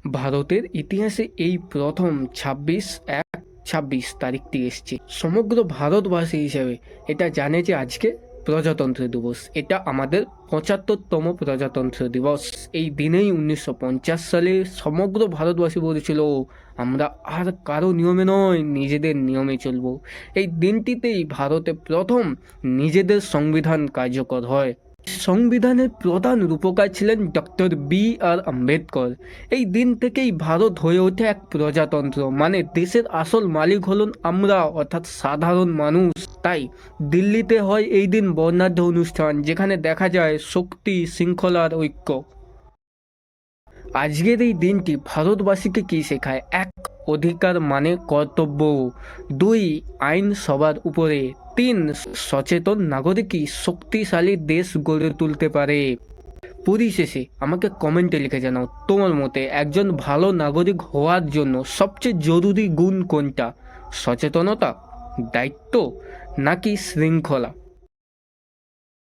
ভারতের ইতিহাসে এই প্রথম 26/1/26 তারিখটি এসছে। সমগ্র ভারতবাসী হিসেবে এটা জানে যে আজকে প্রজাতন্ত্র দিবস। এটা আমাদের 75তম প্রজাতন্ত্র দিবস। এই দিনেই 1950 সালে সমগ্র ভারতবাসী বলেছিল, আমরা আর কারো নিয়মে নয়, নিজেদের নিয়মে চলব। এই দিনটিতেই ভারতে প্রথম নিজেদের সংবিধান কার্যকর হয়। সংবিধানের প্রধান রূপকার ছিলেন ডক্টর B.R. আম্বেদকর। এই দিন থেকেই ভারত হয়ে ওঠে এক প্রজাতন্ত্র, মানে দেশের আসল মালিক হলেন আমরা, অর্থাৎ সাধারণ মানুষ। তাই দিল্লিতে হয় এই দিন বর্ণাঢ্য অনুষ্ঠান, যেখানে দেখা যায় শক্তি, শৃঙ্খলার ঐক্য। আজকের এই দিনটি ভারতবাসীকে কি শেখায়? 1. অধিকার মানে কর্তব্য। 2. আইন সবার উপরে। 3. সচেতন নাগরিকই শক্তিশালী দেশ গড়ে তুলতে পারে। পরিশেষে আমাকে কমেন্টে লিখে জানাও, তোমার মতে একজন ভালো নাগরিক হওয়ার জন্য সবচেয়ে জরুরি গুণ কোনটা? সচেতনতা, দায়িত্ব নাকি শৃঙ্খলা?